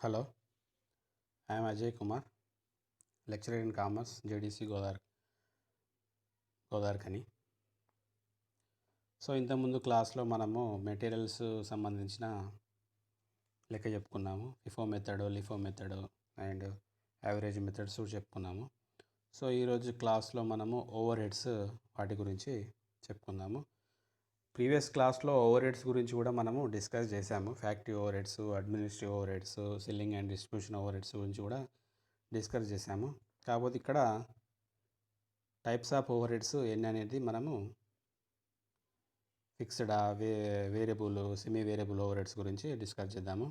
Hello, I am Ajay Kumar, lecturer in Commerce, JDC Godarkani. So ఇంతకుముందు క్లాస్లో మనము materials సంబంధించిన లెక్క చెప్పుకున్నాము. FIFO method, LIFO method and average methods చెప్పుకున్నాము. సో ఈరోజు క్లాస్లో మనము ఓవర్ హెడ్స్ వాటి గురించి చెప్పుకుందాము. ప్రీవియస్ క్లాస్లో ఓవర్ హెడ్స్ గురించి కూడా మనము డిస్కస్ చేశాము. Factory over heads, administrative over heads, selling and distribution over heads గురించి కూడా డిస్కస్ చేశాము. కాకపోతే ఇక్కడ టైప్స్ ఆఫ్ ఓవర్ హెడ్స్ ఎన్ని అనేది మనము fixed, variable, semi variable overheads గురించి డిస్కస్ చేద్దాము.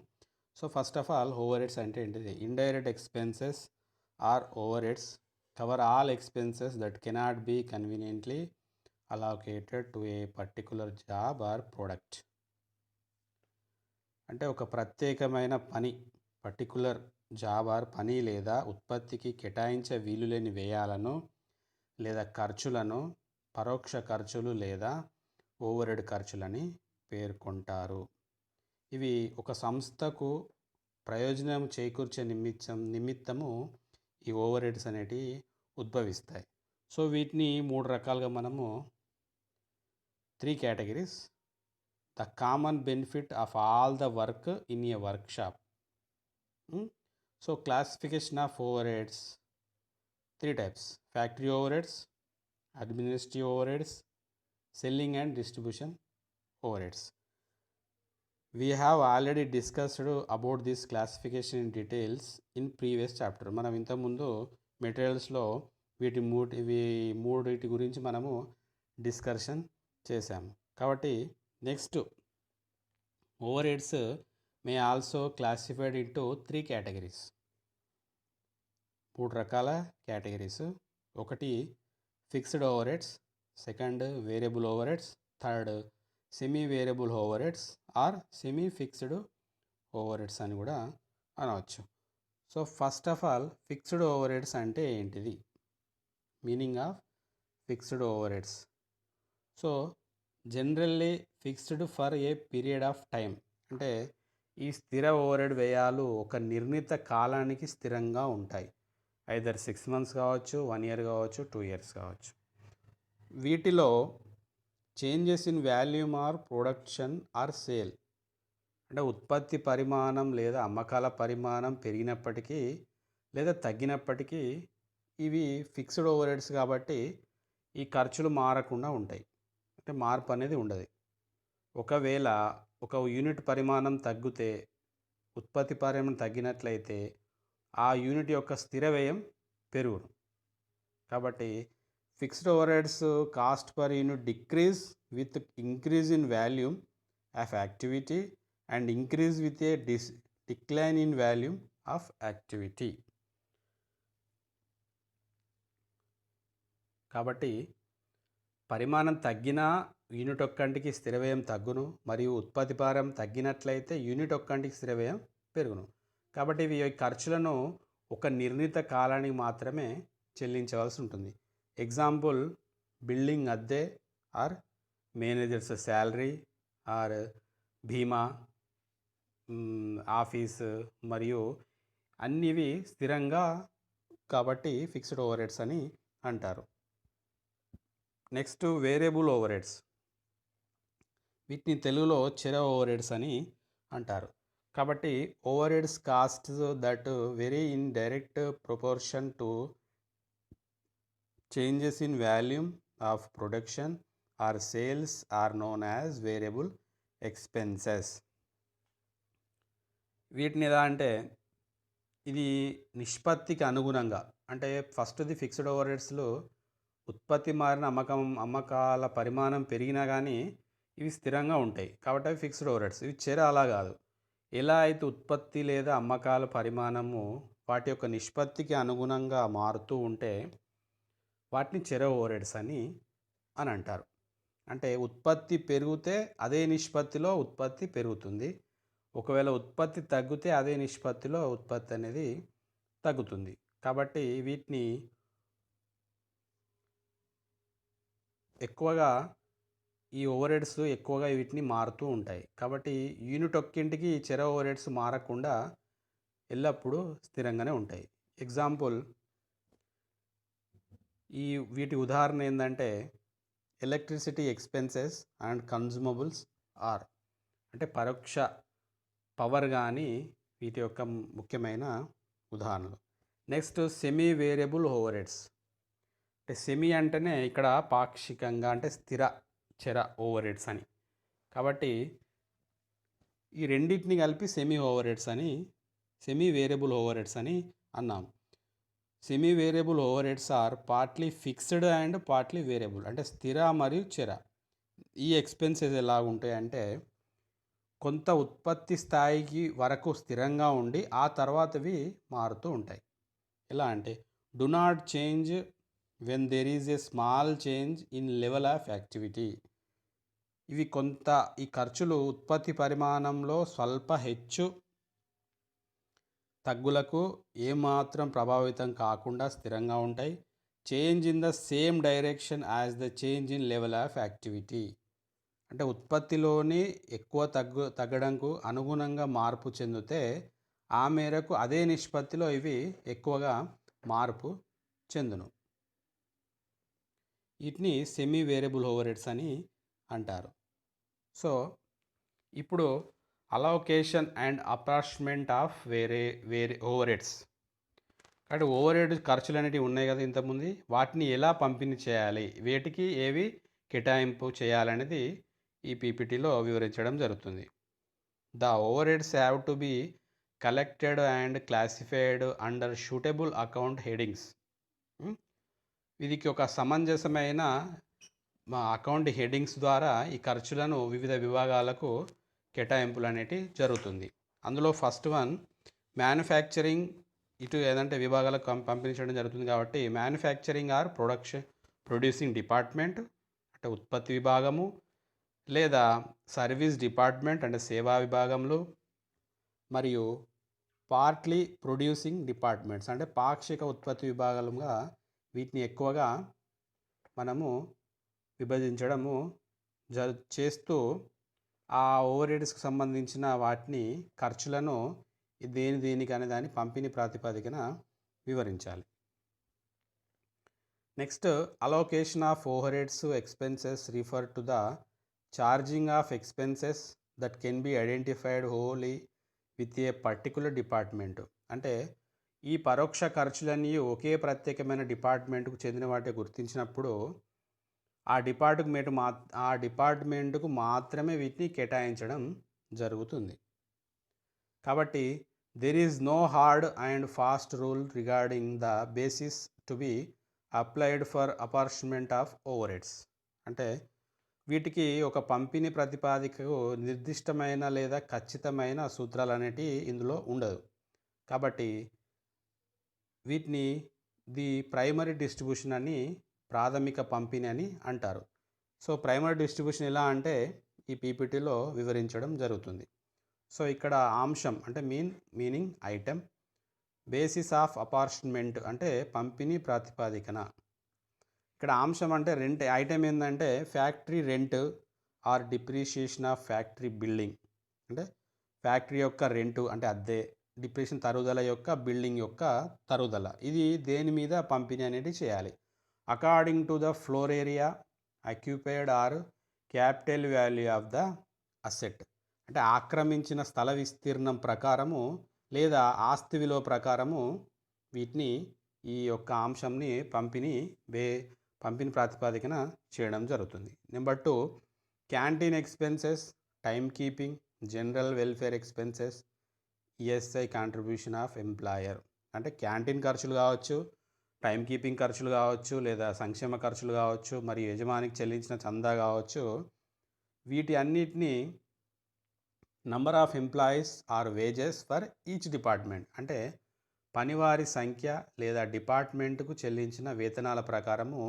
So first of all overheads అంటే ఏంటిది? Indirect expenses are overheads cover all expenses that cannot be conveniently allocated to a particular job or product. అంటే ఒక ప్రత్యేకమైన పని, particular job are పని లేదా ఉత్పత్తికి కేటాయించే వీలులేని వ్యయాలను లేదా ఖర్చులను పరోక్ష ఖర్చులు లేదా ఓవర్ హెడ్ ఖర్చులని పేర్కొంటారు. ఇవి ఒక సంస్థకు ప్రయోజనం చేకూర్చే నిమిత్తము ఈ ఓవర్ హెడ్స్ అనేటివి ఉద్భవిస్తాయి. సో వీటిని మూడు రకాలుగా మనము 3 categories. The common benefit of all the work in a workshop. So classification of overheads 3 types: factory overheads, administrative overheads, selling and distribution overheads. We have already discussed about this classification in details in previous chapter. మనం ఇంతకుముందు మెటీరియల్స్లో మూడిటి గురించి మనము discussion చేశాము. కాబట్టి next overheads may also classified into 3 categories. 3 రకాల categories. ఒకటి fixed overheads, second variable overheads, third semi variable overheads or semi fixed overheads అని కూడా అనవచ్చు. So first of all fixed overheads అంటే ఏంటిది? Meaning of fixed overheads. So generally fixed for a period of time. అంటే ఈ స్థిర over head వ్యయాలు ఒక నిర్ణీత కాలానికి స్థిరంగా ఉంటాయి. ఐదర్ 6 months కావచ్చు, 1 year కావచ్చు, 2 years కావచ్చు. వీటిలో changes in volume or production or sale, అంటే ఉత్పత్తి పరిమాణం లేదా అమ్మకాల పరిమాణం పెరిగినప్పటికీ లేదా తగ్గినప్పటికీ ఇవి ఫిక్స్డ్ ఓవర్ హెడ్స్ కాబట్టి ఈ ఖర్చులు మారకుండా ఉంటాయి. అంటే మార్పు అనేది ఉండదు. ఒకవేళ ఒక యూనిట్ పరిమాణం తగ్గితే, ఉత్పత్తి పరిమాణం తగ్గినట్లయితే ఆ యూనిట్ యొక్క స్థిర వ్యయం పెరుగును. కాబట్టి fixed overheads cost per unit decrease with increase in volume of activity and increase with a decline in volume of activity. కాబట్టి పరిమాణం తగ్గినా యూనిట్ ఒక్కంటికి స్థిర వ్యయం తగ్గును, మరియు ఉత్పత్తి భారం తగ్గినట్లయితే యూనిట్ ఒక్కంటికి స్థిర వ్యయం పెరుగును. కాబట్టి ఇవి ఖర్చులను ఒక నిర్ణీత కాలానికి మాత్రమే చెల్లించవలసి ఉంటుంది. ఎగ్జాంపుల్, బిల్డింగ్ అద్దె ఆర్ మేనేజర్స్ శాలరీ ఆర్ బీమా, ఆఫీస్ మరియు అన్నివి స్థిరంగా కాబట్టి ఫిక్స్డ్ ఓవర్ హెడ్స్ అని అంటారు. Next variable overheads. వీటిని తెలుగులో చర ఓవర్ హెడ్స్ అని అంటారు. కాబట్టి overheads cost that vary in direct proportion to changes in volume of production or sales are known as variable expenses. వీటిని ఎలా అంటే ఇది నిష్పత్తికి అనుగుణంగా, అంటే ఫస్ట్ది ఫిక్స్డ్ ఓవర్ హెడ్స్లో ఉత్పత్తి మారిన అమ్మకాల పరిమాణం పెరిగినా కానీ ఇవి స్థిరంగా ఉంటాయి కాబట్టి అవి ఫిక్స్డ్ ఓవర్ హెడ్స్. ఇవి చర అలా కాదు. ఎలా అయితే ఉత్పత్తి లేదా అమ్మకాల పరిమాణము వాటి యొక్క నిష్పత్తికి అనుగుణంగా మారుతూ ఉంటే వాటిని చర ఓవర్ హెడ్స్ అని అంటారు. అంటే ఉత్పత్తి పెరిగితే అదే నిష్పత్తిలో ఉత్పత్తి పెరుగుతుంది, ఒకవేళ ఉత్పత్తి తగ్గితే అదే నిష్పత్తిలో ఉత్పత్తి అనేది తగ్గుతుంది. కాబట్టి వీటిని ఎక్కువగా ఈ ఓవర్ హెడ్స్ ఎక్కువగా వీటిని మారుతూ ఉంటాయి. కాబట్టి యూనిట్ ఒక్కింటికి చర ఓవర్ హెడ్స్ మారకుండా ఎల్లప్పుడూ స్థిరంగానే ఉంటాయి. ఎగ్జాంపుల్ వీటి ఉదాహరణ ఏంటంటే electricity expenses and consumables are, అంటే పరోక్ష పవర్ కానీ వీటి యొక్క ముఖ్యమైన ఉదాహరణలు. Next semi variable overheads. అంటే సెమీ అంటేనే ఇక్కడ పాక్షికంగా అంటే స్థిర చర ఓవర్ హెడ్స్ అని, కాబట్టి ఈ రెండింటిని కలిపి సెమీ ఓవర్ హెడ్స్ అని, సెమీ వేరియబుల్ ఓవర్ హెడ్స్ అని అన్నాం. Semi variable overheads are partly fixed and partly variable, అంటే స్థిర మరియు చర. ఈ ఎక్స్పెన్సెస్ ఎలా ఉంటాయంటే కొంత ఉత్పత్తి స్థాయికి వరకు స్థిరంగా ఉండి ఆ తర్వాతవి మారుతూ ఉంటాయి. ఎలా అంటే do not change when there is a small change in level of activity. ఇవి కొంత ఈ ఖర్చులు ఉత్పత్తి పరిమాణంలో స్వల్ప హెచ్చు తగ్గులకు ఏమాత్రం ప్రభావితం కాకుండా స్థిరంగా ఉంటాయి. Change in the same direction as the change in level of activity, అంటే ఉత్పత్తిలోని ఎక్కువ తగ్గడంకు అనుగుణంగా మార్పు చెందితే ఆ మేరకు అదే నిష్పత్తిలో ఇవి ఎక్కువగా మార్పు చెందును. వీటిని సెమీ వేరియబుల్ ఓవర్ హెడ్స్ అని అంటారు. సో ఇప్పుడు అలోకేషన్ అండ్ అపార్ట్మెంట్ ఆఫ్ వేరే ఓవర్ హెడ్స్. కాబట్టి ఓవర్ హెడ్ ఖర్చులు అనేవి ఉన్నాయి కదా ఇంతకుముందు, వాటిని ఎలా పంపిణీ చేయాలి, వేటికి ఏవి కేటాయింపు చేయాలనేది ఈ పీపీటీలో వివరించడం జరుగుతుంది. The overheads have to be collected and classified under suitable account headings. వీరికి ఒక సమంజసమైన అకౌంట్ హెడ్డింగ్స్ ద్వారా ఈ ఖర్చులను వివిధ విభాగాలకు కేటాయింపులు అనేటివి జరుగుతుంది. అందులో ఫస్ట్ వన్ మ్యానుఫ్యాక్చరింగ్, ఇటు ఏదంటే విభాగాలకు పంపించడం జరుగుతుంది. కాబట్టి మ్యానుఫ్యాక్చరింగ్ ఆర్ ప్రొడ్యూసింగ్ డిపార్ట్మెంట్, అంటే ఉత్పత్తి విభాగము, లేదా సర్వీస్ డిపార్ట్మెంట్ అంటే సేవా విభాగంలో, మరియు పార్ట్లీ ప్రొడ్యూసింగ్ డిపార్ట్మెంట్స్ అంటే పాక్షిక ఉత్పత్తి విభాగంగా వీటిని ఎక్కువగా మనము విభజించడము చేస్తూ ఆ ఓవర్ హెడ్స్కి సంబంధించిన వాటిని ఖర్చులను దేనికి అనే దాన్ని పంపిణీ ప్రాతిపదికన వివరించాలి. Next allocation of overheads expenses refer to the charging of expenses that can be identified wholly with a particular department. అంటే ఈ పరోక్ష ఖర్చులన్నీ ఒకే ప్రత్యేకమైన డిపార్ట్మెంట్కు చెందిన వాటి గుర్తించినప్పుడు ఆ డిపార్ట్మెంట్కు మాత్రమే వీటిని కేటాయించడం జరుగుతుంది. కాబట్టి there is no hard and fast rule regarding the basis to be applied for apartment of overheads. అంటే వీటికి ఒక పంపిణీ ప్రతిపాదికకు నిర్దిష్టమైన లేదా ఖచ్చితమైన సూత్రాలు అనేటివి ఇందులో ఉండదు. కాబట్టి వీటిని ది ప్రైమరీ డిస్ట్రిబ్యూషన్ అని, ప్రాథమిక పంపిణీ అని అంటారు. సో ప్రైమరీ డిస్ట్రిబ్యూషన్ ఎలా అంటే ఈ పీపీటీలో వివరించడం జరుగుతుంది. సో ఇక్కడ అంశం అంటే meaning item, basis of apartment అంటే పంపిణీ ప్రాతిపాదికన. ఇక్కడ అంశం అంటే రెంట్, ఐటెం ఏంటంటే factory rent are depreciation of factory building, అంటే ఫ్యాక్టరీ యొక్క రెంటు అంటే అద్దె, డిప్రిషియేషన్ తరుగుదల యొక్క బిల్డింగ్ యొక్క తరుగుదల, ఇది దేని మీద పంపిణీ అనేది చేయాలి. According to the floor area occupied or capital value of the asset, అంటే ఆక్రమించిన స్థల విస్తీర్ణం ప్రకారము లేదా ఆస్తి విలువ ప్రకారము వీటిని ఈ యొక్క అంశంని పంపిణీ ప్రాతిపదికన చేయడం జరుగుతుంది. Number 2 canteen expenses, time keeping, general welfare expenses, ESI contribution of employer, అంటే క్యాంటీన్ ఖర్చులు కావచ్చు, టైం కీపింగ్ ఖర్చులు కావచ్చు, లేదా సంక్షేమ ఖర్చులు కావచ్చు, మరియు యజమానికి చెల్లించిన చందా కావచ్చు. వీటి అన్నిటినీ number of employees or wages for each department, అంటే పనివారి సంఖ్య లేదా డిపార్ట్మెంట్కు చెల్లించిన వేతనాల ప్రకారము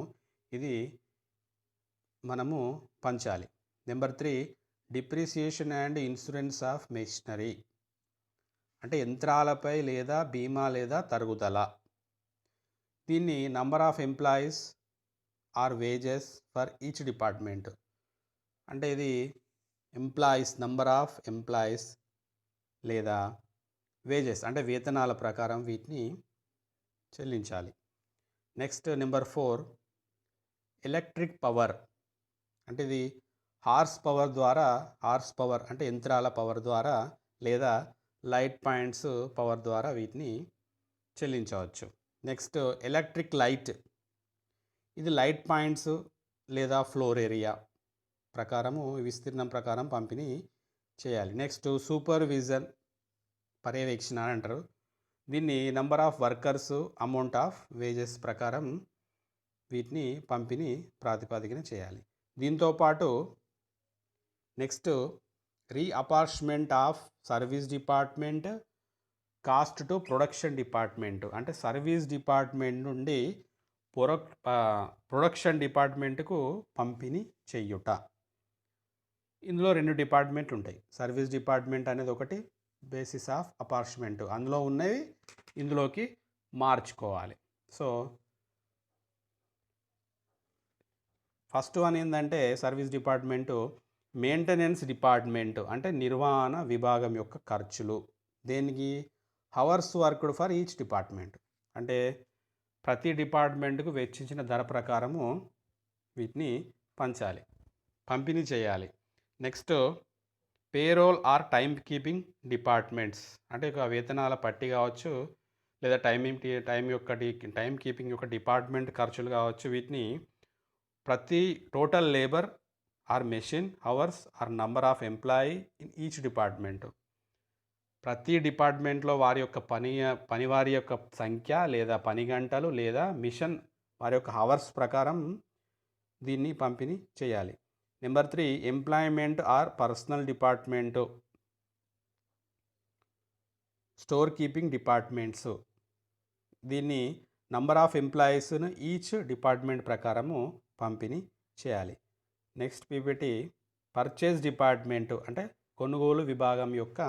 ఇది మనము పంచాలి. Number 3 depreciation and insurance of machinery, అంటే యంత్రాలపై లేదా బీమా లేదా తరుగుదల. దీన్ని number of employees or wages for each department, అంటే ఇది నంబర్ ఆఫ్ ఎంప్లాయీస్ లేదా వేజెస్ అంటే వేతనాల ప్రకారం వీటిని చెల్లించాలి. నెక్స్ట్ నెంబర్ 4 ఎలక్ట్రిక్ పవర్ అంటే ఇది హార్స్ పవర్ అంటే యంత్రాల పవర్ ద్వారా లేదా లైట్ పాయింట్స్ పవర్ ద్వారా వీటిని చెల్లించవచ్చు. నెక్స్ట్ ఎలక్ట్రిక్ లైట్ ఇది లైట్ పాయింట్స్ లేదా ఫ్లోర్ ఏరియా ప్రకారము విస్తీర్ణం ప్రకారం పంపిణీ చేయాలి. నెక్స్ట్ సూపర్విజన్ పర్యవేక్షణ అని అంటారు. దీన్ని number of workers amount of wages ప్రకారం వీటిని పంపిణీ ప్రాతిపదికన చేయాలి. దీంతోపాటు next reapportionment of service department cost to production department అంటే సర్వీస్ డిపార్ట్మెంట్ నుండి ప్రొడక్షన్ డిపార్ట్మెంట్కు పంపిణీ చెయ్యుట. ఇందులో 2 డిపార్ట్మెంట్లు ఉంటాయి. సర్వీస్ డిపార్ట్మెంట్ అనేది ఒకటి, బేసిస్ ఆఫ్ అపార్ట్మెంట్ అందులో ఉన్నవి ఇందులోకి మార్చుకోవాలి. సో ఫస్ట్ వన్ ఏంటంటే సర్వీస్ డిపార్ట్మెంటు మెయింటెనెన్స్ డిపార్ట్మెంట్ అంటే నిర్వహణ విభాగం యొక్క ఖర్చులు. దేనికి? Hours worked for each department అంటే ప్రతి డిపార్ట్మెంట్కు వెచ్చించిన ధర ప్రకారము వీటిని పంపిణీ చేయాలి. Next payroll or time keeping departments అంటే ఒక వేతనాల పట్టి కావచ్చు లేదా టైం కీపింగ్ యొక్క డిపార్ట్మెంట్ ఖర్చులు కావచ్చు. వీటిని ప్రతి total labour or machine hours or number of employee in each department ప్రతి డిపార్ట్మెంట్లో వారి యొక్క పనివారి యొక్క సంఖ్య లేదా పని గంటలు లేదా మిషన్ వారి యొక్క అవర్స్ ప్రకారం దీన్ని పంపిణీ చేయాలి. Number 3 employment or personal department store keeping departments దీన్ని నంబర్ ఆఫ్ ఎంప్లాయీస్ను ఈచ్ డిపార్ట్మెంట్ ప్రకారము పంపిణీ చేయాలి. నెక్స్ట్ పీపీటీ పర్చేజ్ డిపార్ట్మెంటు అంటే కొనుగోలు విభాగం యొక్క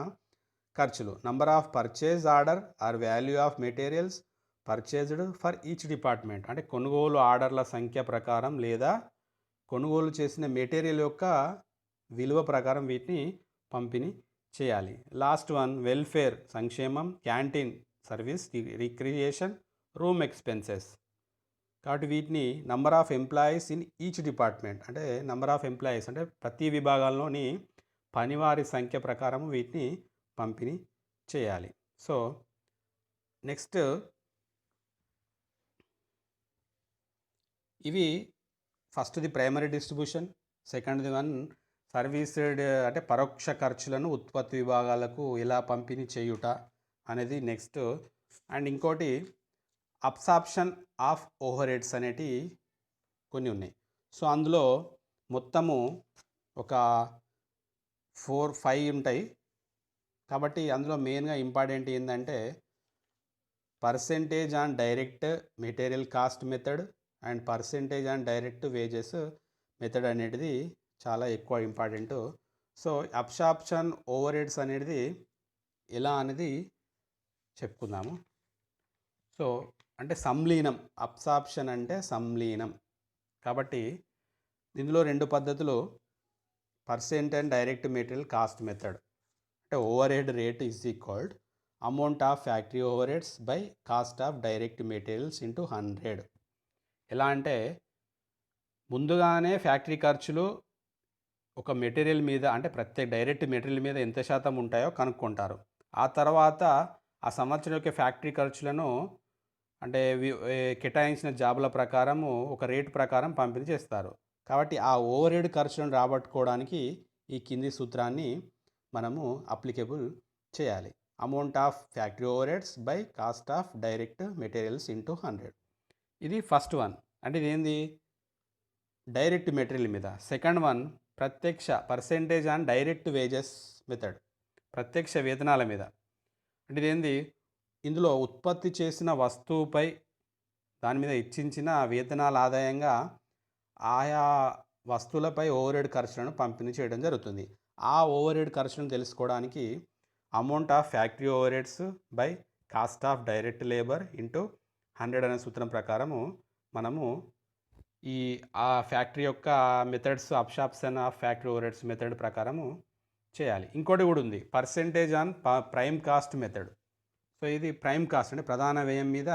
ఖర్చులు. Number of purchase order or value of materials purchased for each department అంటే కొనుగోలు ఆర్డర్ల సంఖ్య ప్రకారం లేదా కొనుగోలు చేసిన మెటీరియల్ యొక్క విలువ ప్రకారం వీటిని పంపిణీ చేయాలి. లాస్ట్ వన్ వెల్ఫేర్ సంక్షేమం, canteen service, recreation, room expenses. కాబట్టి వీటిని number of employees in each department అంటే నంబర్ ఆఫ్ ఎంప్లాయీస్ అంటే ప్రతి విభాగాల్లోని పనివారి సంఖ్య ప్రకారం వీటిని పంపిణీ చేయాలి. సో నెక్స్ట్ ఇవి ఫస్ట్ది ప్రైమరీ డిస్ట్రిబ్యూషన్, సెకండ్ది వన్ సర్వీస్డ్ అంటే పరోక్ష ఖర్చులను ఉత్పత్తి విభాగాలకు ఎలా పంపిణీ చేయుట అనేది నెక్స్ట్. అండ్ ఇంకోటి అబ్సార్ప్షన్ ఆఫ్ ఓవర్ హెడ్స్ అనేటి కొన్ని ఉన్నాయి. సో అందులో మొత్తము ఒక 4-5 ఉంటాయి. కాబట్టి అందులో మెయిన్గా ఇంపార్టెంట్ ఏంటంటే percentage on direct material cost method and percentage on direct wages method అనేది చాలా ఎక్కువ important. So absorption over heads అనేది ఎలా అనేది చెప్పుకుందాము. సో అంటే సంలీనం, అబ్సార్ప్షన్ అంటే సంలీనం. కాబట్టి ఇందులో 2 పద్ధతులు, percent and direct material cost method అంటే overhead rate is equalled amount of factory overheads by cost of direct materials into 100. ఎలా అంటే ముందుగానే ఫ్యాక్టరీ ఖర్చులు ఒక మెటీరియల్ మీద అంటే ప్రత్యేక డైరెక్ట్ మెటీరియల్ మీద ఎంత శాతం ఉంటాయో కనుక్కుంటారు. ఆ తర్వాత ఆ సంవత్సరం యొక్క ఫ్యాక్టరీ ఖర్చులను అంటే కేటాయించిన జాబుల ప్రకారము ఒక రేటు ప్రకారం పంపిణీ చేస్తారు. కాబట్టి ఆ ఓవర్ హెడ్ ఖర్చులను రాబట్టుకోవడానికి ఈ కింది సూత్రాన్ని మనము అప్లికేబుల్ చేయాలి. Amount of factory overheads by cost of direct materials into 100. ఇది ఫస్ట్ వన్ అంటే ఇదేంది డైరెక్ట్ మెటీరియల్ మీద. సెకండ్ వన్ ప్రత్యక్ష percentage on direct wages method ప్రత్యక్ష వేతనాల మీద. అంటే ఇదేంది ఇందులో ఉత్పత్తి చేసిన వస్తువుపై దాని మీద ఇచ్చించిన వేతనాల ఆదాయంగా ఆయా వస్తువులపై ఓవర్ హెడ్ ఖర్చులను పంపిణీ చేయడం జరుగుతుంది. ఆ ఓవర్ హెడ్ ఖర్చులను తెలుసుకోవడానికి amount of factory overheads by cost of direct labour into 100 అనే సూత్రం ప్రకారము మనము ఆ ఫ్యాక్టరీ యొక్క methods absorption of factory over heads method ప్రకారము చేయాలి. ఇంకోటి కూడా ఉంది, percentage on prime cost method. So ఇది ప్రైమ్ కాస్ట్ అంటే ప్రధాన వ్యయం మీద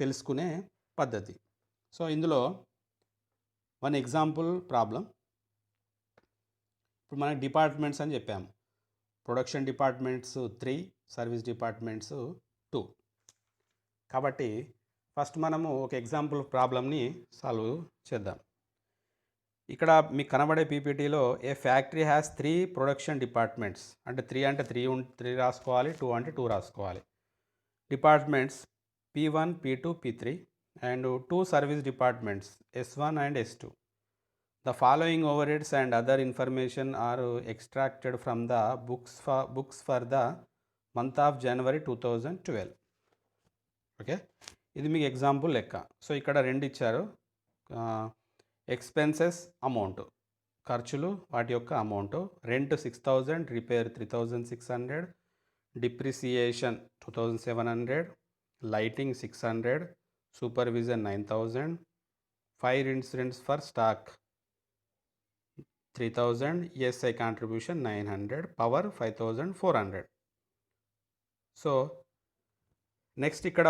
తెలుసుకునే పద్ధతి. సో ఇందులో వన్ ఎగ్జాంపుల్ ప్రాబ్లం. ఇప్పుడు మనకి డిపార్ట్మెంట్స్ అని చెప్పాము. Production departments 3, service departments 2. కాబట్టి ఫస్ట్ మనము ఒక ఎగ్జాంపుల్ ప్రాబ్లమ్ని సాల్వ్ చేద్దాం. ఇక్కడ మీకు కనబడే పీపీటీలో ఏ ఫ్యాక్టరీ హ్యాస్ 3 ప్రొడక్షన్ డిపార్ట్మెంట్స్, అంటే 3 అంటే 3 రాసుకోవాలి, 2 అంటే 2 రాసుకోవాలి. Departments P1, P2, P3 and 2 service departments S1 and S2. The following overheads and other information are extracted from the books for the month of January 2012. Okay, ఇది మీకు example లెక్క. So ఇక్కడ రెండు ఇచ్చారు. ఎక్స్పెన్సెస్ అమౌంట్, ఖర్చులు వాటి యొక్క amount. Rent 6000, repair 3600, depreciation 2700, lighting 600, supervision 9000, fire insurance for stock 3000, ESI contribution 900, power 5400. So next ఇక్కడ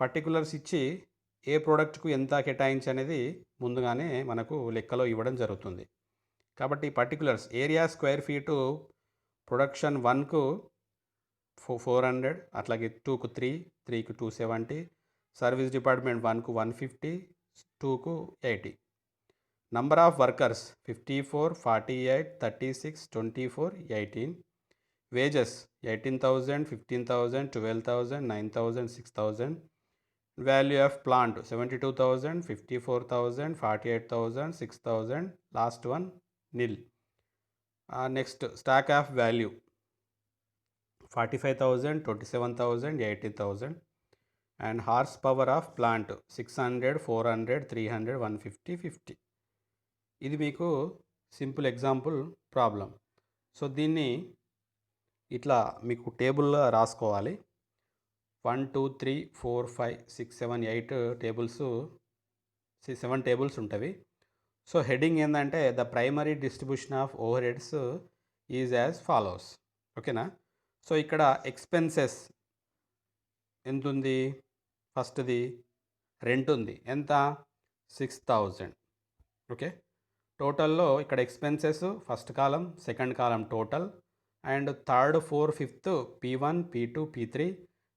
పర్టికులర్స్ ఇచ్చి ఏ ప్రోడక్ట్కు ఎంత కేటాయించి అనేది ముందుగానే మనకు లెక్కలో ఇవ్వడం జరుగుతుంది. కాబట్టి particulars area square feet production 1కు 400, అట్లాగే 2కు 3, 3కు 270, సర్వీస్ డిపార్ట్మెంట్ 1కు 150, 2కు 80. Number of workers 54, 48, 36, 24, 18. Wages 18,000, 15,000, 12,000, 9,000, 6,000. Value of plant 72,000, 54,000, 48,000, 6,000. Last one nil. Next stock of value 45,000, 27,000, 18,000. And horse power of plant 600, 400, 300, 150, 50. ఇది మీకు సింపుల్ ఎగ్జాంపుల్ ప్రాబ్లం. సో దీన్ని ఇట్లా మీకు టేబుల్లో రాసుకోవాలి. 1, 2, 3, 4, 5, 6, 7, 8 టేబుల్స్, 7 టేబుల్స్ ఉంటుంది. సో హెడ్డింగ్ ఏంటంటే the primary distribution of over heads is as follows. ఓకేనా. సో ఇక్కడ ఎక్స్పెన్సెస్ ఎంత ఉంది? ఫస్ట్ది రెంట్ ఉంది, ఎంత? 6000. ఓకే, టోటల్లో ఇక్కడ expenses first column, second column total, and third, four, fifth P1, P2, P3,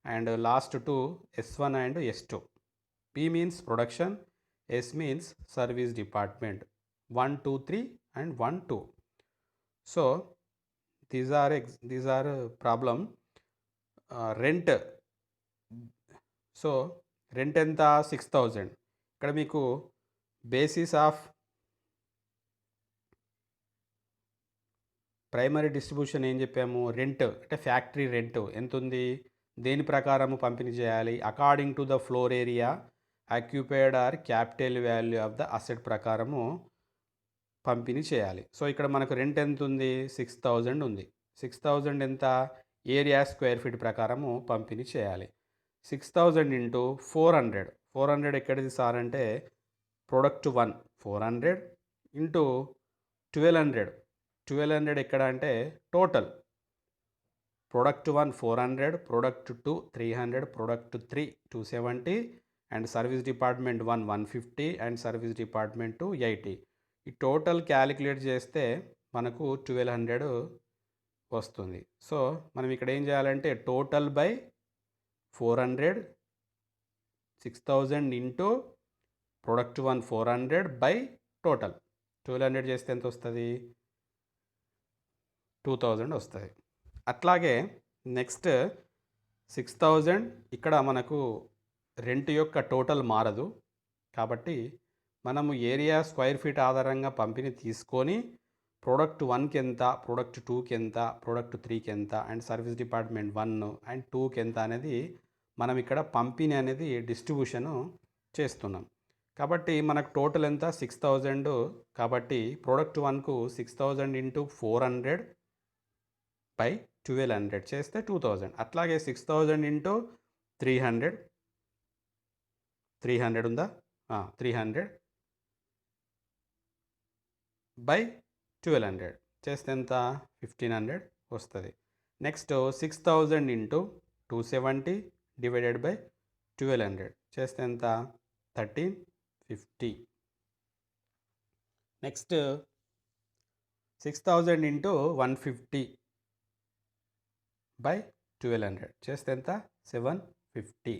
and last 2 S1 and S2. P means production, S means service department. 1, 2, 3 and 1, 2. So these are problem. Rent, so rent ఎంత? 6000. ఇక్కడ మీకు basis of primary distribution ఏం చెప్పాము? Rent అంటే factory rent ఎంత ఉంది, దేని ప్రకారము పంపిణీ చేయాలి? According to the floor area occupied or capital value of the asset ప్రకారము పంపిణీ చేయాలి. సో ఇక్కడ మనకు రెంట్ ఎంత ఉంది? 6000 ఉంది. 6000 ఎంత? ఏరియా స్క్వేర్ ఫీట్ ప్రకారము పంపిణీ చేయాలి. 6000 ఇంటూ 400. 400 ఎక్కడిది సార్ అంటే ప్రొడక్ట్ 1 400 ఇంటూ 1200. 1200 ఎక్కడ అంటే total. Product 1 400, product 2 300, product 3 270, and service department 1 150, and service department 2 80. ఈ టోటల్ క్యాలిక్యులేట్ చేస్తే మనకు 1200 వస్తుంది. సో మనం ఇక్కడ ఏం చేయాలంటే total by 400, 6000 into product 1 400 by total 1200 చేస్తే ఎంత వస్తుంది? 2000 వస్తుంది. అట్లాగే నెక్స్ట్ 6000 ఇక్కడ మనకు రెంట్ యొక్క టోటల్ మారదు కాబట్టి మనము ఏరియా స్క్వేర్ ఫీట్ ఆధారంగా పంపిణీ తీసుకొని ప్రోడక్ట్ 1కి ఎంత, ప్రోడక్ట్ 2కి ఎంత, ప్రోడక్ట్ 3కి ఎంత, అండ్ సర్వీస్ డిపార్ట్మెంట్ 1 అండ్ 2కి ఎంత అనేది మనం ఇక్కడ పంపిణీ అనేది డిస్ట్రిబ్యూషను చేస్తున్నాం. కాబట్టి మనకు టోటల్ ఎంత? 6000. కాబట్టి ప్రోడక్ట్ 1కు 6000 ఇంటూ 400 బై 1200 చేస్తే 2000. అట్లాగే 6000 ఇంటూ 300 ఉందా? 300 బై 1200 చేస్తే ఎంత? 1500 వస్తుంది. నెక్స్ట్ 6000 ఇంటూ 270 డివైడెడ్ బై 1200 చేస్తే ఎంత 1350. నెక్స్ట్ 6000 ఇంటూ 150 బై 1200 చేస్తే ఎంత 750.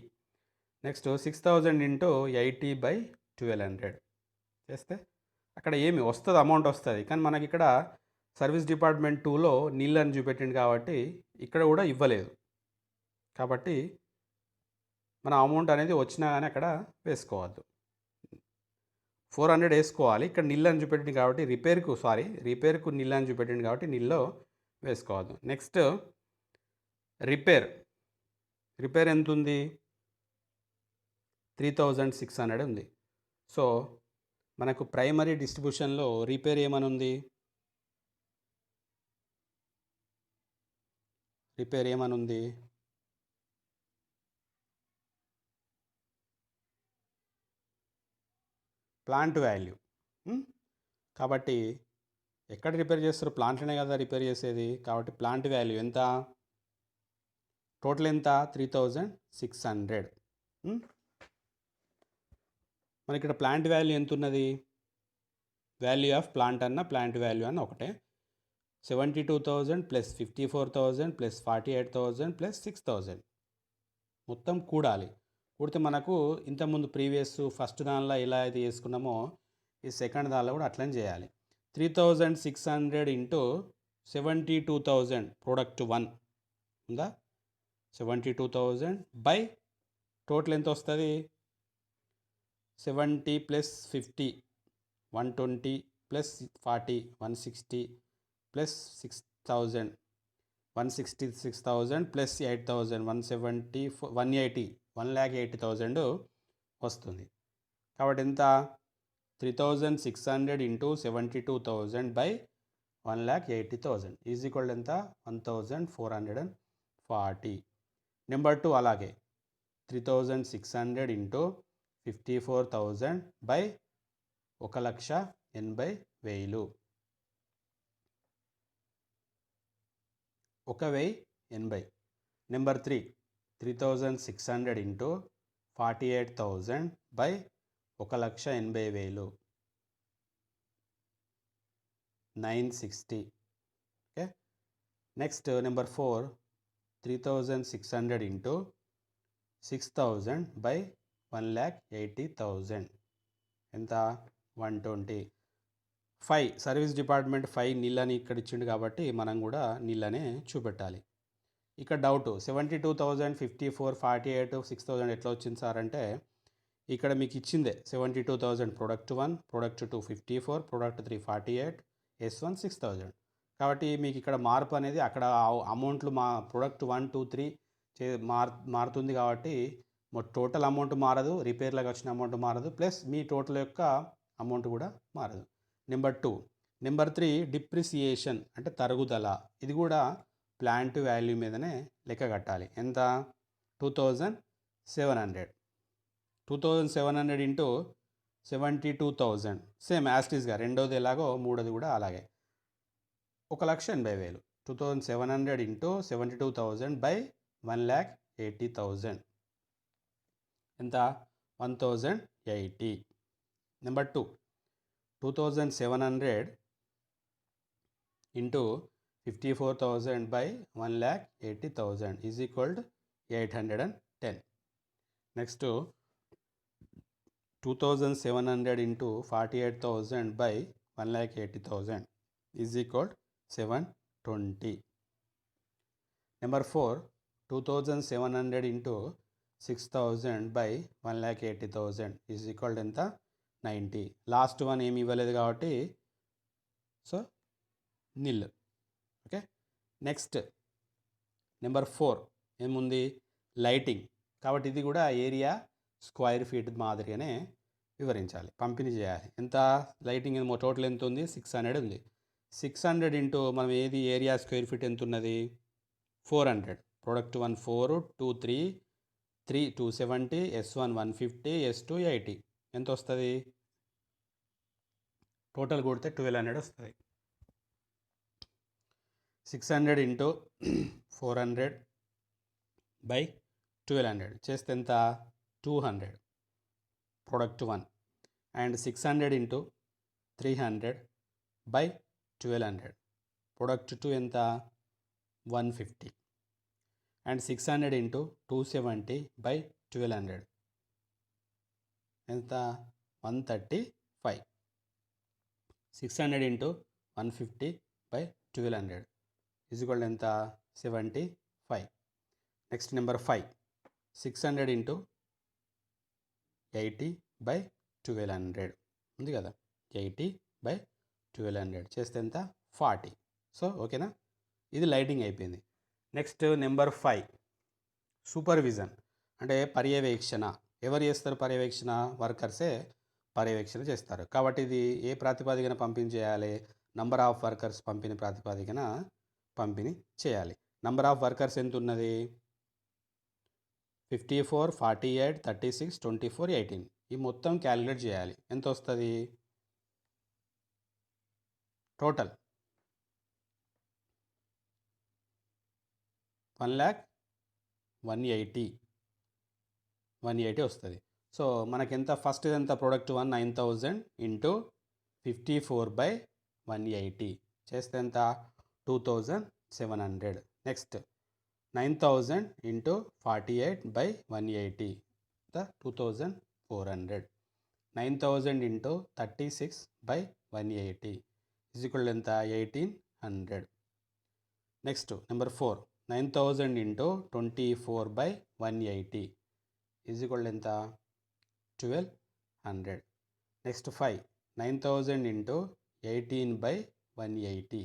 నెక్స్ట్ 6000 ఇంటూ 80 బై 1200 చేస్తే అక్కడ ఏమి వస్తుంది, అమౌంట్ వస్తుంది. కానీ మనకి ఇక్కడ సర్వీస్ డిపార్ట్మెంట్ 2లో నీళ్ళు అని చూపెట్టింది కాబట్టి ఇక్కడ కూడా ఇవ్వలేదు. కాబట్టి మన అమౌంట్ అనేది వచ్చినా కానీ అక్కడ వేసుకోవద్దు. 400 వేసుకోవాలి. ఇక్కడ నీళ్ళు అని చూపెట్టింది కాబట్టి రిపేర్కు నీళ్ళు అని చూపెట్టింది కాబట్టి నీళ్ళలో వేసుకోవద్దు. నెక్స్ట్ రిపేర్ ఎంత ఉంది, 3600 ఉంది. సో మనకు ప్రైమరీ డిస్ట్రిబ్యూషన్లో రిపేర్ ఏమని ఉంది, ప్లాంట్ వాల్యూ. కాబట్టి ఎక్కడ రిపేర్ చేస్తారు, ప్లాంట్లోనే కదా రిపేర్ చేసేది. కాబట్టి ప్లాంట్ వాల్యూ ఎంత, టోటల్ ఎంత 3600. మనకి ఇక్కడ ప్లాంట్ వాల్యూ ఎంత ఉన్నది, వాల్యూ ఆఫ్ ప్లాంట్ అన్న ప్లాంట్ వాల్యూ అన్న ఒకటే. 72,000 ప్లస్ 54,000 ప్లస్ 48,000 ప్లస్ 6,000 మొత్తం కూడాలి. కూడితే మనకు ఇంతకుముందు ప్రీవియస్ ఫస్ట్ దానిలో ఎలా అయితే చేసుకున్నామో ఈ సెకండ్ దానిలో కూడా అట్లనే చేయాలి. 3600 ఇంటూ 72,000 ప్రోడక్ట్ 1 ఉందా, 72,000 బై టోటల్ ఎంత వస్తుంది 70 ప్లస్ 50 120 ప్లస్ 40 160 ప్లస్ 6,000 166,000 ప్లస్ 8,000 170 180 1,80,000 వస్తుంది. కాబట్టి ఎంత 3600 ఇంటూ 72,000 బై 1,80,000 ఈజ్ ఈక్వల్ ఎంత 1440. నెంబర్ 2 అలాగే 3600 into 54,000 by 1,80,000 1,080. Number 3 3600 into 48,000 by 1,80,000 960. Okay. Next number 4 3600 into 6,000 by 1,80,000 ఎంత 120. 5 సర్వీస్ డిపార్ట్మెంట్ 5 నీళ్ళని ఇక్కడ ఇచ్చిండు కాబట్టి మనం కూడా నీళ్ళనే చూపెట్టాలి. ఇక్కడ డౌట్ 72,000 54 48 6,000 ఎట్లా వచ్చింది సార్ అంటే ఇక్కడ మీకు ఇచ్చిందే 72,000 ప్రోడక్ట్ 1 ప్రోడక్ట్ 2 54 ప్రోడక్ట్ 3 48 S1 6,000. కాబట్టి మీకు ఇక్కడ మార్పు అనేది అక్కడ అమౌంట్లు ప్రోడక్ట్ 1 2 3 మారుతుంది కాబట్టి టోటల్ అమౌంట్ మారదు, రిపేర్లకు వచ్చిన అమౌంట్ మారదు, ప్లస్ మీ టోటల్ యొక్క అమౌంట్ కూడా మారదు. నెంబర్ 2. నెంబర్ 3 డిప్రిసియేషన్ అంటే తరుగుదల. ఇది కూడా ప్లాంట్ వాల్యూ మీదనే లెక్క కట్టాలి. ఎంత 2,700 ఇంటూ 72,000 సేమ్ యాస్టీస్గా రెండోది ఎలాగో మూడోది కూడా అలాగే 1,80,000. 2,700 ఇంటూ 72,000 బై 1,80,000 ఎంత 1,080. Number 2 2,700 into 54,000 by 1,80,000 is equal to 810. Next 2,700 into 48,000 by 1,80,000 is equal 720. Number 4 2,700 into 6,000 by 1,80,000 is equal ఎంత 90. లాస్ట్ వన్ ఏమి ఇవ్వలేదు కాబట్టి సో నిల్. ఓకే. నెక్స్ట్ నెంబర్ 4 ఏముంది లైటింగ్. కాబట్టి ఇది కూడా ఏరియా స్క్వేర్ ఫీట్ మాదిరిగానే వివరించాలి, పంపిణీ చేయాలి. ఎంత లైటింగ్ టోటల్ ఎంత ఉంది 600 ఉంది. 600 ఇంటూ మనం ఏది ఏరియా స్క్వేర్ ఫీట్ ఎంత ఉన్నది 400. ప్రోడక్ట్ 1 4 2 3 270 S1 150 S2 80 ఎంత వస్తుంది టోటల్ కొడితే 1,200 వస్తుంది. 600 ఇంటూ 400 బై 1200 చేస్తే ఎంత 200 product 1 and 600 into 300 by 1200 product 2 ఎంత 150 అండ్ 600 ఇంటూ 270 బై 1200 ఎంత 135 600 ఇంటూ 150 బై 1200 ఈజ్వల్ ఎంత 75 నెక్స్ట్ నెంబర్ 5 600 ఇంటూ 80 బై 1200 ఉంది కదా 80 బై 1200 చేస్తే ఎంత 40 సో ఓకేనా ఇది లైటింగ్ అయిపోయింది నెక్స్ట్ నెంబర్ 5 సూపర్విజన్ అంటే పర్యవేక్షణ ఎవరు చేస్తారు పర్యవేక్షణ వర్కర్సే పర్యవేక్షణ చేస్తారు కాబట్టి ఇది ఏ ప్రాతిపదికన పంపిణీ చేయాలి నంబర్ ఆఫ్ వర్కర్స్ పంపిణీ ప్రాతిపదికన పంపిణీ చేయాలి నంబర్ ఆఫ్ వర్కర్స్ ఎంత ఉన్నది 54 48 36 24 18 ఈ మొత్తం క్యాలిక్యులేట్ చేయాలి ఎంత వస్తుంది టోటల్ 1,180 వస్తుంది సో మనకెంత ఫస్ట్ ఎంత ప్రోడక్ట్ 1 9,000 ఇంటూ 54 బై 180 చేస్తే ఎంత 2,700 next 9,000 into 48 by 180 2,400 9,000 into 36 by 180 is equal ఎంత 1,800 next number 4 9,000 into 24 by 180 is equal ఎంత 1,200 next 5 9,000 into 18 by 180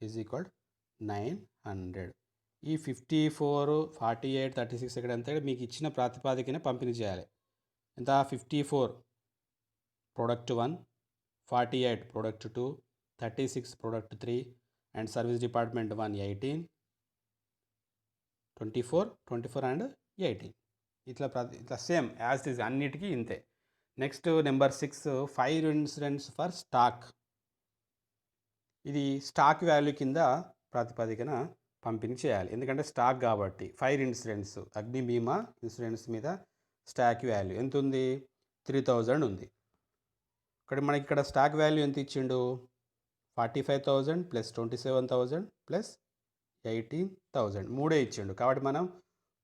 is equal 900 ఈ 54 48 36 ఇక్కడ ఎంత మీకు ఇచ్చిన ప్రాతిపాదికనే పంపిణీ చేయాలి ఎంత 54 product 1 48 product 2 36 product 3 and service department 1 18 24 and 18 ఇట్లా సేమ్ యాజ్ ఇట్ ఈజ్ అన్నిటికీ ఇంతే next number 6 fire incidents for stock ఇది స్టాక్ వాల్యూ కింద ప్రాతిపదికన పంపిణీ చేయాలి ఎందుకంటే స్టాక్ కాబట్టి ఫైర్ ఇన్సిడెంట్స్ అగ్ని బీమా ఇన్సూరెన్స్ మీద స్టాక్ వాల్యూ ఎంత ఉంది 3,000 ఉంది మనకి ఇక్కడ స్టాక్ వాల్యూ ఎంత ఇచ్చిండు 45,000 ప్లస్ 27,000 ప్లస్ 18,000 మూడే ఇచ్చిండు కాబట్టి మనం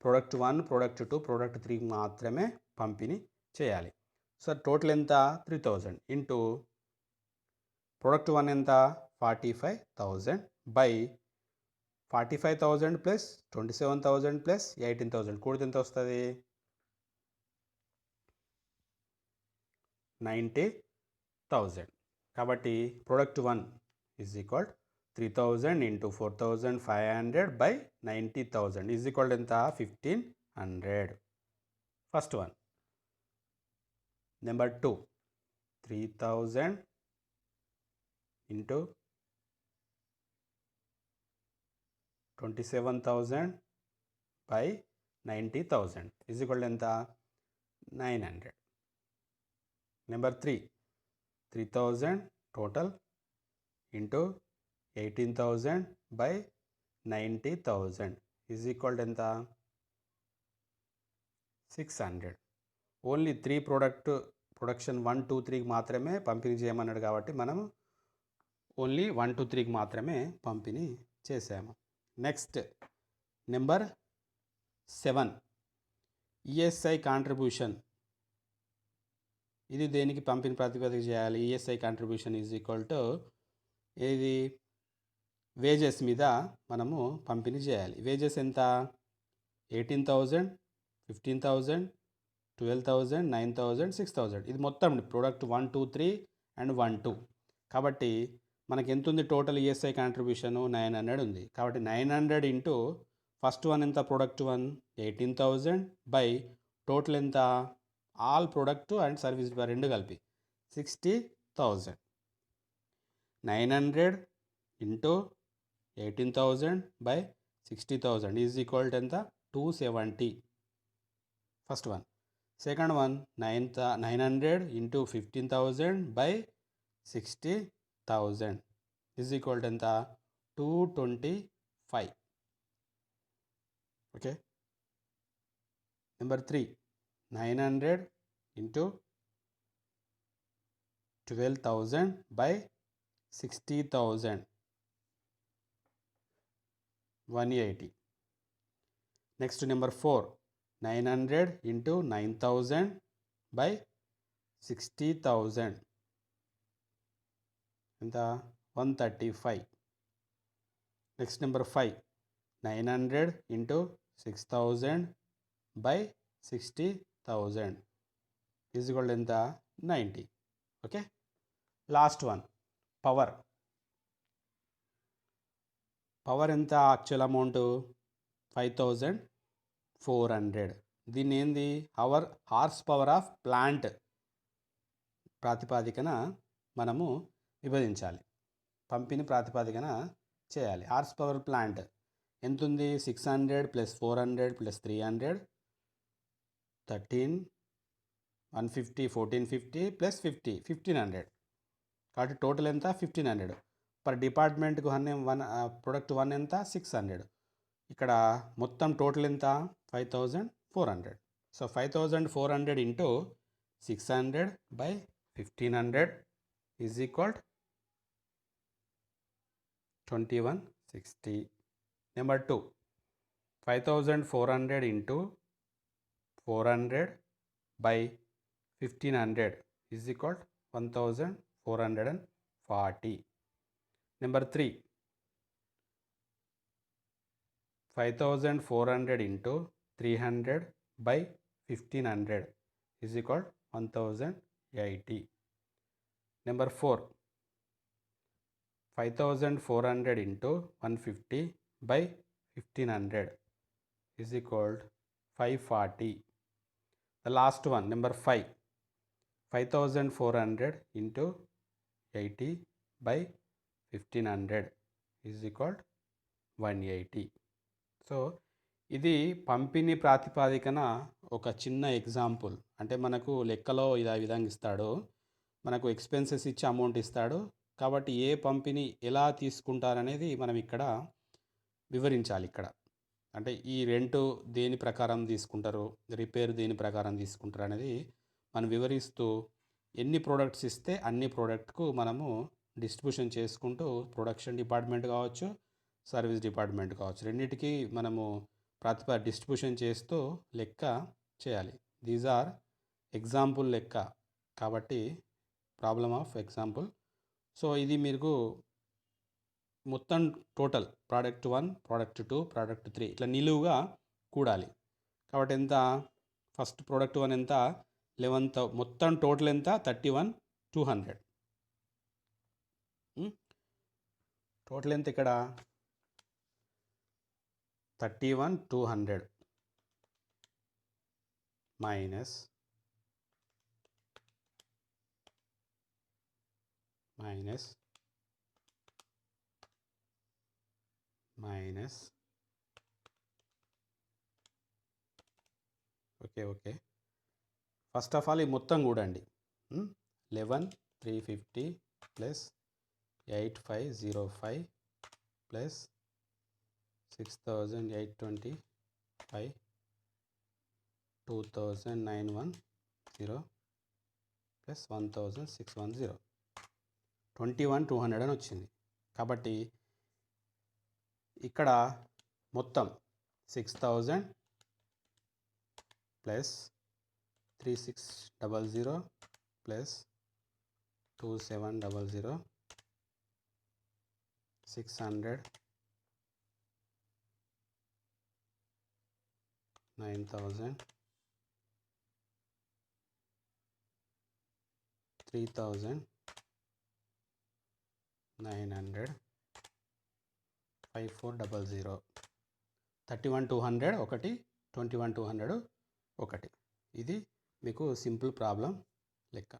ప్రోడక్ట్ 1 ప్రోడక్ట్ 2 ప్రోడక్ట్ 3 మాత్రమే పంపిణీ చేయాలి సో టోటల్ ఎంత 3,000 ఇంటూ ప్రోడక్ట్ 1 ఎంత 45,000 బై 45,000 ప్లస్ 27,000 ప్లస్ 18,000 కూడితే ఎంత వస్తుంది 90,000 కాబట్టి product 1 is equal 3,000 into 4,500 by 90,000 is equal ఎంత 1,500 first one number 2 3,000 into 27,000 by 90,000 is equal ఎంత 900 number 3,000 total into 18,000 by 90,000 is equal ఎంత 600 ఓన్లీ 3 ప్రొడక్షన్ 1 2 3కి మాత్రమే పంపిణీ చేయమన్నాడు కాబట్టి మనం ఓన్లీ 1 2 3కి మాత్రమే పంపిణీ చేసాము నెక్స్ట్ నెంబర్ 7 ఈఎస్ఐ కాంట్రిబ్యూషన్ ఇది దేనికి పంపిణీ ప్రాతిపదిక చేయాలి ESI contribution is equal to ఇది వేజెస్ మీద మనము పంపిణీ చేయాలి వేజెస్ ఎంత 18,000 15,000 12,000 9,000 6,000 ఇది మొత్తం ప్రోడక్ట్ 1 2 3 అండ్ 1 2 కాబట్టి మనకి ఎంత ఉంది టోటల్ ఈఎస్ఐ కాంట్రిబ్యూషన్ 900 ఉంది కాబట్టి 900 ఇంటూ ఫస్ట్ వన్ ఎంత ప్రోడక్ట్ 1 18,000 బై టోటల్ ఎంత ఆల్ ప్రోడక్ట్ అండ్ సర్వీస్ రెండు కలిపి 60,000 900 into 18,000 by 60,000 is equal to ఎంత 270 first one second one 900 into 15,000 by 60,000 is equal to ఎంత 225 okay number 3 900 into 12,000 by 60,000 180. Next number 4 900 into 9,000 by 60,000 ఎంత 135. Next number 5 900 into 6,000 by 60,000 is equal to ఎంత 90. Okay, last one power ఎంత actual amount 5,400. దీన్ని ఏంది our horse power of plant ప్రాతిపాదికన మనము విభజించాలి, పంపిణీ ప్రాతిపాదికన చేయాలి. హార్స్ పవర్ ప్లాంట్ ఎంత ఉంది 600 + 400 + 300 13 150 1450 + 50 1500. కాబట్టి టోటల్ ఎంత 1500. పర్ డిపార్ట్మెంట్కు ప్రొడక్ట్ 1 ఎంత 600. ఇక్కడ మొత్తం టోటల్ ఎంత 5,400. So 5,400 into 600 by 1500 is equal 2160. Number 2 5,400 into 400 by 1500 is equal 1,440. Number 3 5,400 into 300 by 1500 is equal 1,080. Number 4 5,400 into 150 by 1500 is equal 540. The last one number 5 5,400 into 80 by 1500 is equal 180. So ఇది పంపిణీ ప్రాతిపాదికన ఒక చిన్న example. అంటే మనకు లెక్కలో ఇది ఆ విధంగా ఇస్తాడు, మనకు ఎక్స్పెన్సెస్ ఇచ్చి అమౌంట్ ఇస్తాడు. కాబట్టి ఏ పంపిణీ ఎలా తీసుకుంటారనేది మనం ఇక్కడ వివరించాలి. ఇక్కడ అంటే ఈ రెంట్ దేని ప్రకారం తీసుకుంటారు, రిపేర్ దేని ప్రకారం తీసుకుంటారు అనేది మనం వివరిస్తూ ఎన్ని ప్రోడక్ట్స్ ఇస్తే అన్ని ప్రోడక్ట్కు మనము డిస్ట్రిబ్యూషన్ చేసుకుంటూ ప్రొడక్షన్ డిపార్ట్మెంట్ కావచ్చు, సర్వీస్ డిపార్ట్మెంట్ కావచ్చు, రెండింటికి మనము డిస్ట్రిబ్యూషన్ చేస్తూ లెక్క చేయాలి. దీస్ ఆర్ ఎగ్జాంపుల్ లెక్క కాబట్టి ప్రాబ్లమ్ ఆఫ్ ఎగ్జాంపుల్. సో ఇది మీకు మొత్తం టోటల్ ప్రోడక్ట్ 1 ప్రోడక్ట్ 2 ప్రోడక్ట్ 3 ఇట్లా నిలువుగా కూడాలి. కాబట్టి ఎంత ఫస్ట్ ప్రోడక్ట్ 1 ఎంత 11, మొత్తం టోటల్ ఎంత 31,200. టోటల్ ఎంత ఇక్కడ 31,200 minus okay first of all ఈ మొత్తం కూడండి. 11,350 ప్లస్ 8,505 ప్లస్ 6,825 2,910 ప్లస్ 1,610 21,200 అని వచ్చింది. కాబట్టి ఇక్కడ మొత్తం 6,000 ప్లస్ 3,600 ప్లస్ 2,700 600 9,000 3,900 5,400 31,200 ఒకటి 21,200 ఒకటి. ఇది మీకు సింపుల్ ప్రాబ్లం లెక్క.